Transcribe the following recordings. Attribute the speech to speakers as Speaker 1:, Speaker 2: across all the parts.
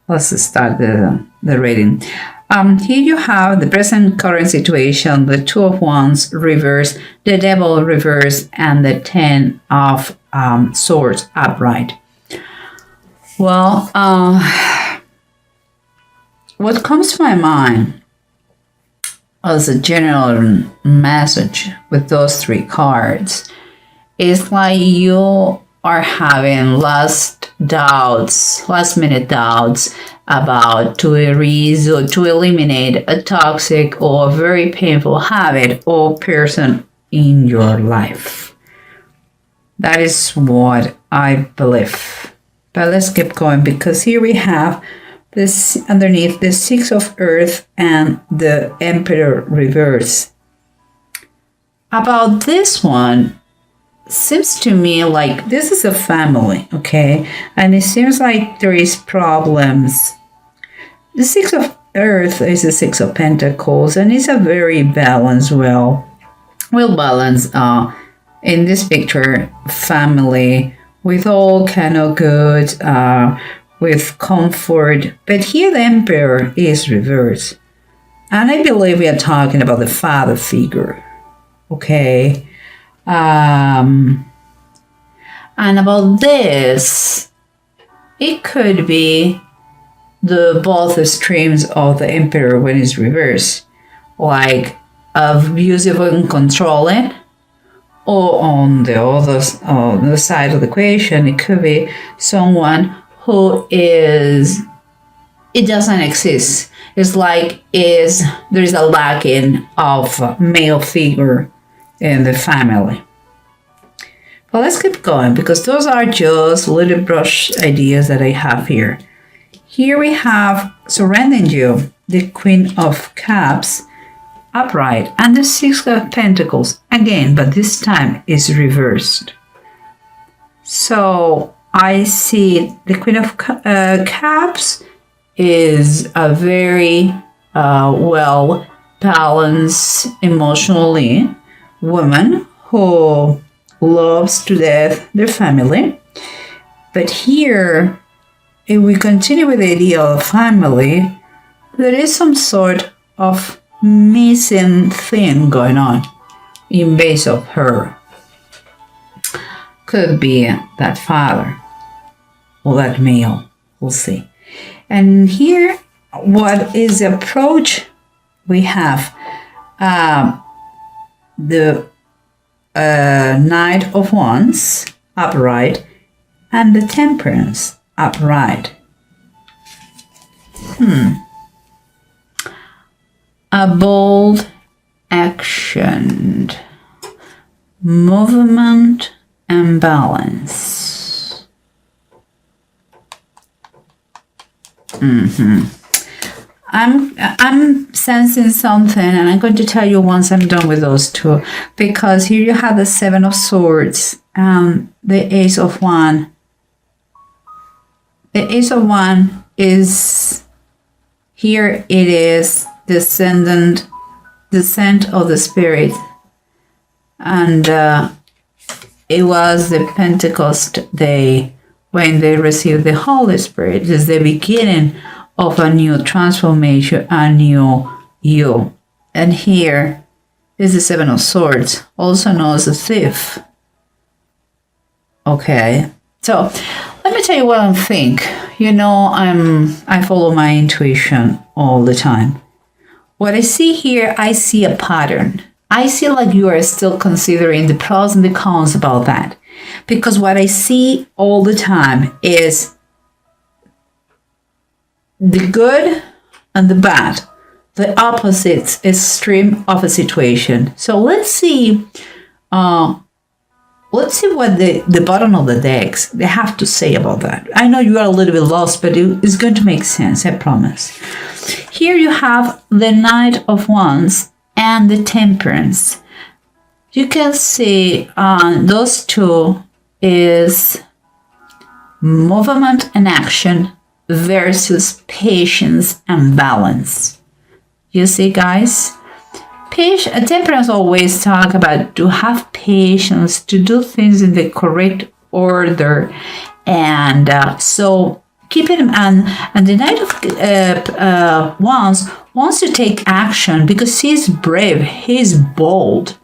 Speaker 1: Let's start the reading. Here you have the present current situation, the Two of Wands reverse, the Devil reverse, and the Ten of Swords upright. Well, what comes to my mind as a general message with those three cards is like you are having last minute doubts about to erase or to eliminate a toxic or very painful habit or person in your life. That is what I believe. But let's keep going, because here we have this underneath the Six of Earth and the Emperor reverse. About this one, seems to me like this is a family, okay? And it seems like there is problems. The Six of Earth is the Six of Pentacles, and it's a very balanced, well balanced in this picture family with all kind of good, with comfort. But here the Emperor is reversed, and I believe we are talking about the father figure, okay? And about this, it could be the both extremes of the Emperor when it's reversed, like abusive and controlling, or on the side of the equation, it could be someone who is, it doesn't exist. It's like there is a lacking of male figure in the family. But let's keep going, because those are just little brush ideas that I have here. Here we have surrounding you the Queen of Cups upright and the Six of Pentacles again, but this time is reversed. So I see the Queen of Cups is a very well balanced emotionally woman who loves to death their family. But here, if we continue with the idea of family, there is some sort of missing thing going on in base of her. Could be that father or that male, we'll see. And here, what is the approach we have? The Knight of Wands upright and the Temperance upright. A bold action, movement and balance. I'm sensing something, and I'm going to tell you once I'm done with those two, because here you have the Seven of Swords and the Ace of Wands. The Ace of Wands is here. It is descent of the Spirit, and it was the Pentecost day when they received the Holy Spirit. It is the beginning of a new transformation, a new you. And here is the Seven of Swords, also known as a thief. Okay, so let me tell you what I think. You know, I follow my intuition all the time. What I see here, I see a pattern. I see like you are still considering the pros and the cons about that. Because what I see all the time is the good and the bad, the opposite extreme of a situation. So let's see what the bottom of the decks they have to say about that. I know you are a little bit lost, but it's going to make sense, I promise. Here you have the Knight of Wands and the Temperance. You can see those two is movement and action versus patience and balance. You see, guys? Temperance always talk about to have patience, to do things in the correct order. And so keep it, and the Knight of Wands wants to take action because he's brave, he's bold.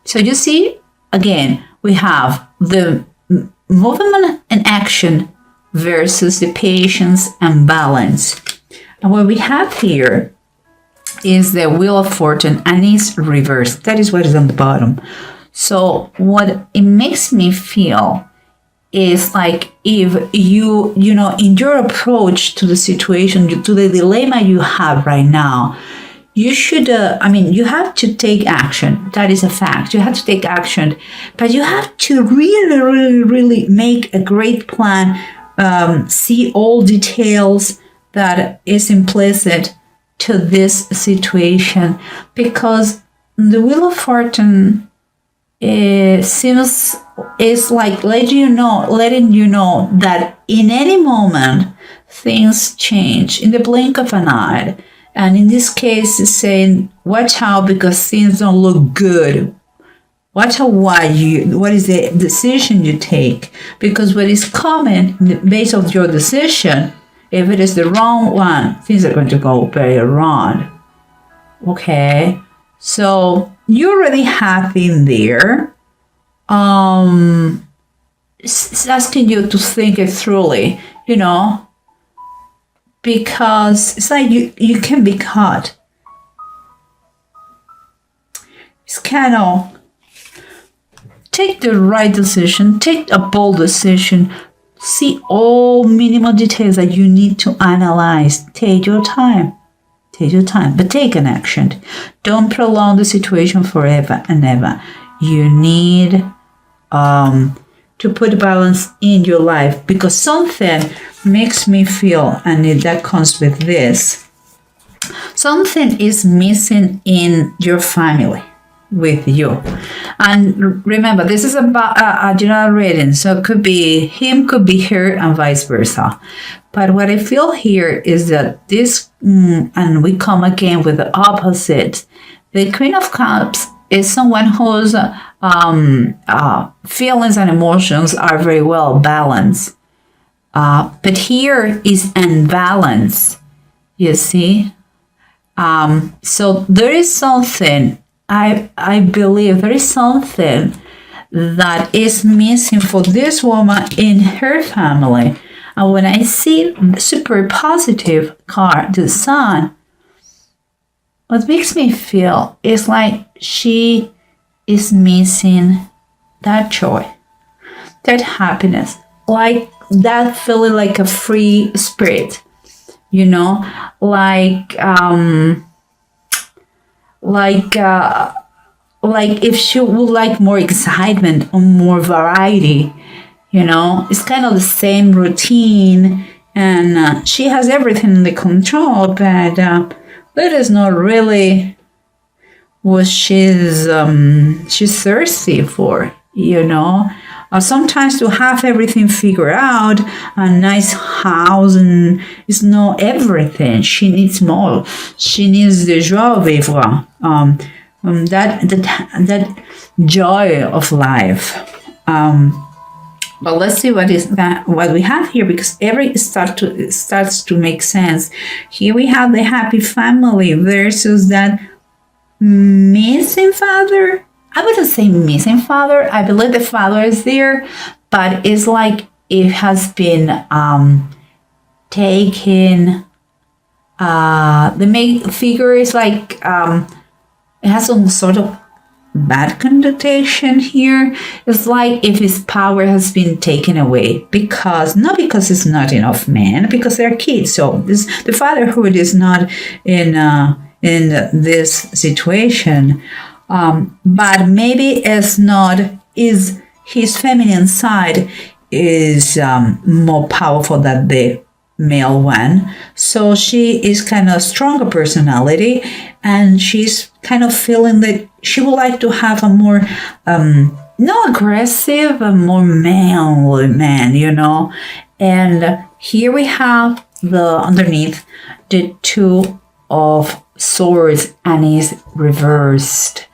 Speaker 1: So you see, again, we have the movement and action versus the patience and balance. And what we have here is the Wheel of Fortune, and it's reversed. That is what is on the bottom. So what it makes me feel is like if you know, in your approach to the situation, to the dilemma you have right now, you should, you have to take action. That is a fact. You have to take action, but you have to really make a great plan, see all details that is implicit to this situation, because the Wheel of Fortune seems is like letting you know that in any moment things change in the blink of an eye. And in this case, it's saying, watch out because things don't look good. Watch out what is the decision you take, because what is coming based on your decision, if it is the wrong one, things are going to go very wrong. Okay, so you already have in there. It's asking you to think it thoroughly, you know, because it's like you can be caught. It's kind of take the right decision, take a bold decision, see all minimal details that you need to analyze. Take your time, but take an action. Don't prolong the situation forever and ever. You need to put balance in your life, because something makes me feel, and that comes with this, something is missing in your family with you. And remember, this is about a general reading, so it could be him, could be her, and vice versa. But what I feel here is that this, and we come again with the opposite. The Queen of Cups is someone whose feelings and emotions are very well balanced. But here is imbalance, you see. So there is something, I believe there is something that is missing for this woman in her family. And when I see super positive card, the Sun, what makes me feel is like she is missing that joy, that happiness, like that feeling like a free spirit, you know, like if she would like more excitement or more variety, you know. It's kind of the same routine, and she has everything under control, but that is not really what she's thirsty for, you know. Sometimes to have everything figured out, a nice house, and it's not everything. She needs more. She needs the joie de vivre, that joy of life. But let's see what we have here, because every starts to make sense. Here we have the happy family versus that missing father. I wouldn't say missing father. I believe the father is there, but it's like it has been taken. The main figure is like it has some sort of bad connotation here. It's like if his power has been taken away, not because it's not enough men, because they're kids. So the fatherhood is not in this situation. But maybe is his feminine side is more powerful than the male one. So she is kind of stronger personality, and she's kind of feeling that she would like to have a more not aggressive, a more manly man, you know. And here we have underneath the Two of Swords, and is reversed.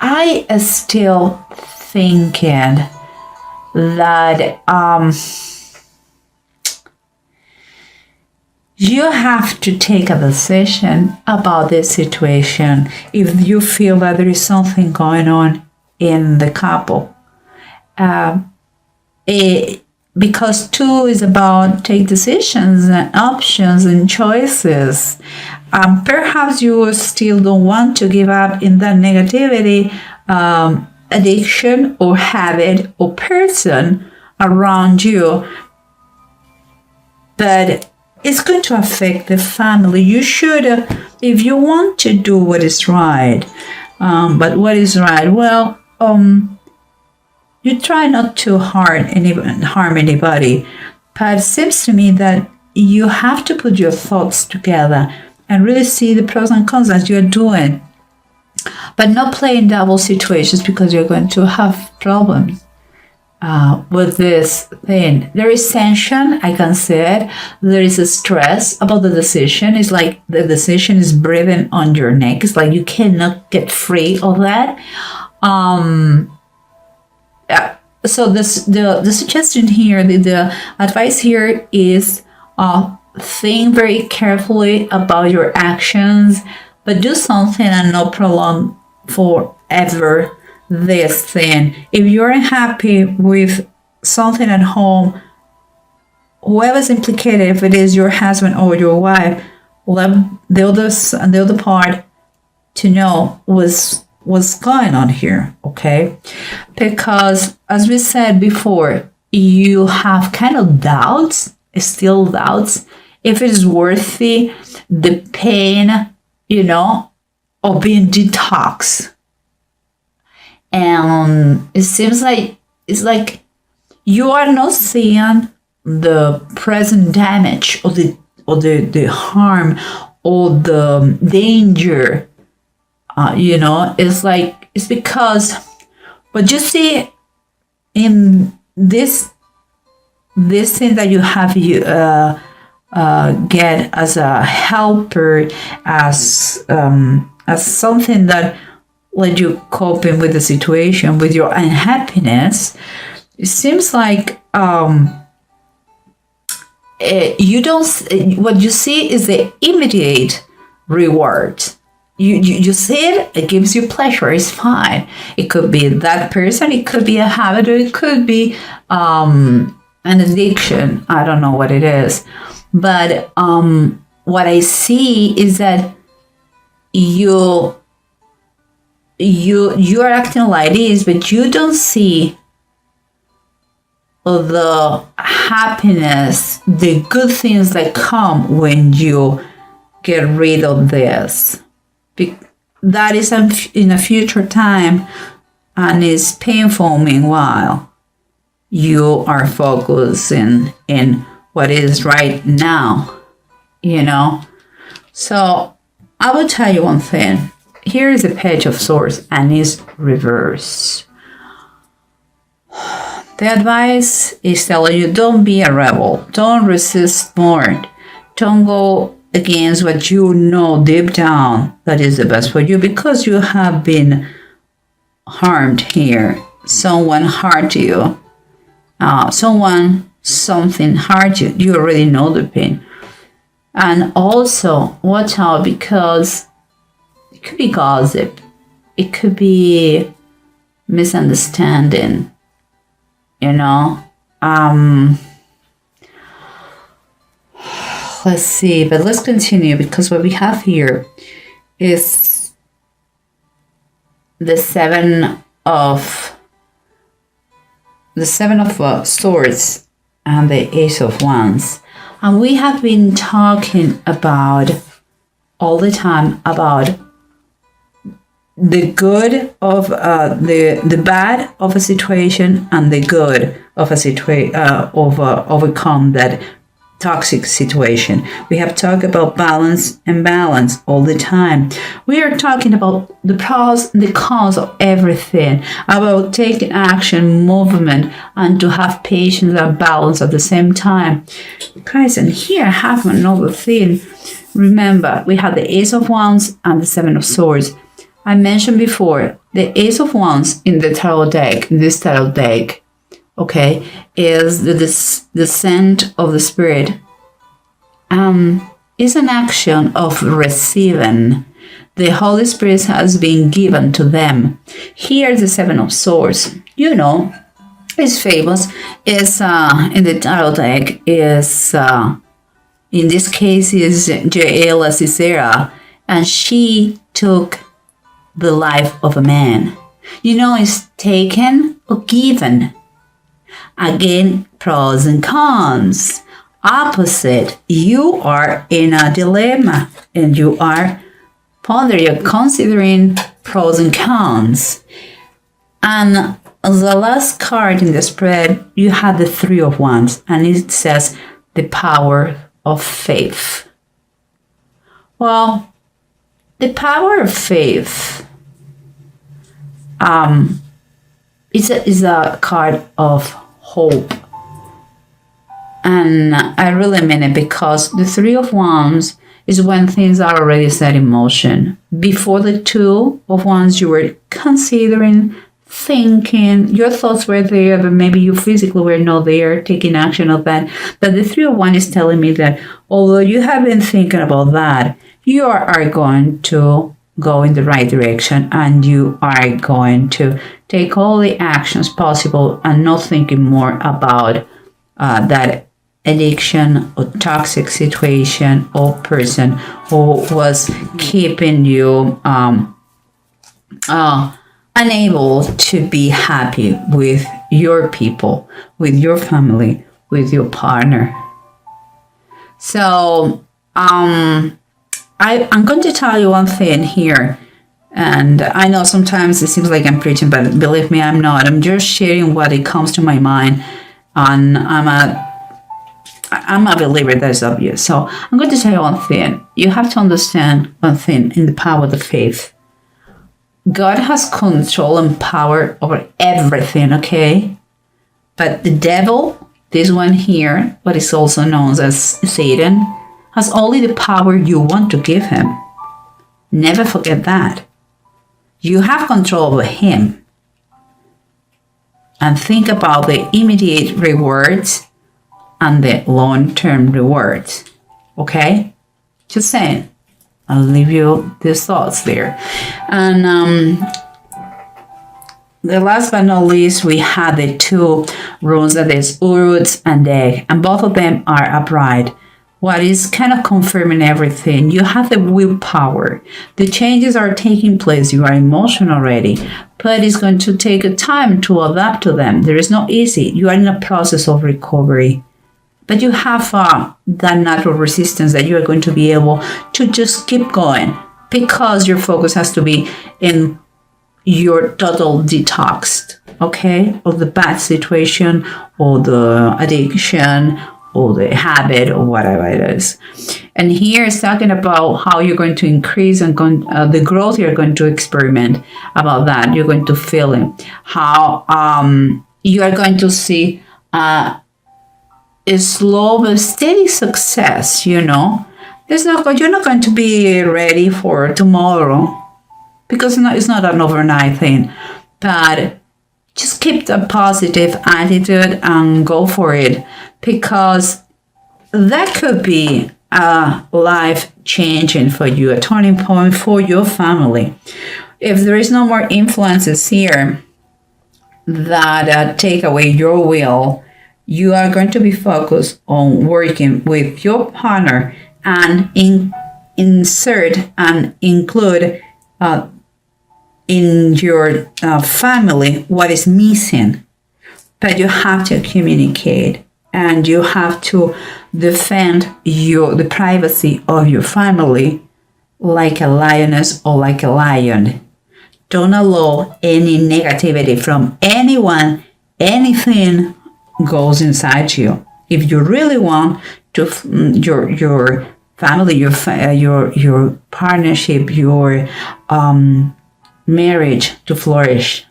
Speaker 1: I am still thinking that you have to take a decision about this situation if you feel that there is something going on in the couple. Because 2 is about take decisions and options and choices. Perhaps you still don't want to give up in that negativity, addiction or habit or person around you. But it's going to affect the family. You should, if you want to do what is right, but what is right? Well, you try not to harm anybody. But it seems to me that you have to put your thoughts together and really see the pros and cons as you're doing. But not play in double situations because you're going to have problems. With this thing, there is tension, I can say it. There is a stress about the decision. It's like the decision is breathing on your neck. It's like you cannot get free of that. So the suggestion here, the advice here is think very carefully about your actions, but do something and not prolong forever this thing. If you're unhappy with something at home, whoever's implicated, if it is your husband or your wife, let the other part to know what's going on here, okay? Because as we said before, you have kind of doubts, still doubts, if it is worthy the pain, of being detoxed. And it seems like it's like you are not seeing the present damage or the harm or the danger. It's like it's because what you see in this thing that you have get as a helper, as something that let you coping with the situation, with your unhappiness. It seems like you don't. What you see is the immediate reward. You see it. It gives you pleasure. It's fine. It could be that person. It could be a habit, or it could be an addiction. I don't know what it is, but what I see is that you are acting like this, but you don't see the happiness, the good things that come when you get rid of this. That is in a future time, and is painful. Meanwhile, you are focusing in what is right now, So I will tell you one thing. Here is a Page of Swords, and it's reverse. The advice is telling you, don't be a rebel. Don't resist more. Don't go against what you know deep down that is the best for you, because you have been harmed here. Someone hurt you. Something hurt you. You already know the pain. And also, watch out, because it could be gossip. It could be misunderstanding. Let's see, but let's continue, because what we have here is the seven of swords and the Ace of Wands. And we have been talking about all the time about the good of the bad of a situation and the good of a situation overcome that toxic situation. We have talked about balance and balance all the time. We are talking about the pros and the cons of everything, about taking action, movement, and to have patience and balance at the same time. Guys, and here I have another thing. Remember, we have the Ace of Wands and the Seven of Swords. I mentioned before, the Ace of Wands in the tarot deck, in this tarot deck, okay, is the descent of the Spirit. Is an action of receiving. The Holy Spirit has been given to them. Here, the Seven of Swords, you know, is famous. Is in the tarot deck. Is in this case is Jaela Sisera, and she took the life of a man. You know, it's taken or given. Again, pros and cons. Opposite, you are in a dilemma and you are pondering, you're considering pros and cons. And the last card in the spread, you have the Three of Wands, and it says the power of faith. Well, the power of faith is a card of hope. And I really mean it, because the Three of Wands is when things are already set in motion. Before the Two of Wands, you were considering, thinking, your thoughts were there, but maybe you physically were not there taking action of that. But the Three of Wands is telling me that although you have been thinking about that, you are going to go in the right direction, and you are going to take all the actions possible and not thinking more about that addiction or toxic situation or person who was keeping you unable to be happy with your people, with your family, with your partner. So I'm going to tell you one thing here, and I know sometimes it seems like I'm preaching, but believe me, I'm not. I'm just sharing what it comes to my mind, and I'm a believer, that's obvious. So I'm going to tell you one thing. You have to understand one thing in the power of the faith. God has control and power over everything, okay? But the devil, this one here, what is also known as Satan, has only the power you want to give him. Never forget that. You have control over him. And think about the immediate rewards and the long-term rewards. Okay? Just saying. I'll leave you these thoughts there. And the last but not least, we have the two runes, that is Uruts and Deg, and both of them are upright. What is kind of confirming everything. You have the willpower. The changes are taking place. You are emotional already, but it's going to take a time to adapt to them. There is no easy. You are in a process of recovery. But you have that natural resistance that you are going to be able to just keep going, because your focus has to be in your total detox, okay, of the bad situation or the addiction or the habit or whatever it is. And here it's talking about how you're going to increase and the growth you're going to experiment about that. You're going to feel it. How you are going to see a slow but steady success, you know. You're not going to be ready for tomorrow, because it's not an overnight thing. But just keep a positive attitude and go for it, because that could be life changing for you, a turning point for your family. If there is no more influences here that take away your will, you are going to be focused on working with your partner and insert and include in your family what is missing. But you have to communicate, and you have to defend the privacy of your family like a lioness or like a lion. Don't allow any negativity from anyone, anything goes inside you. If you really want to your family, your partnership, your marriage to flourish,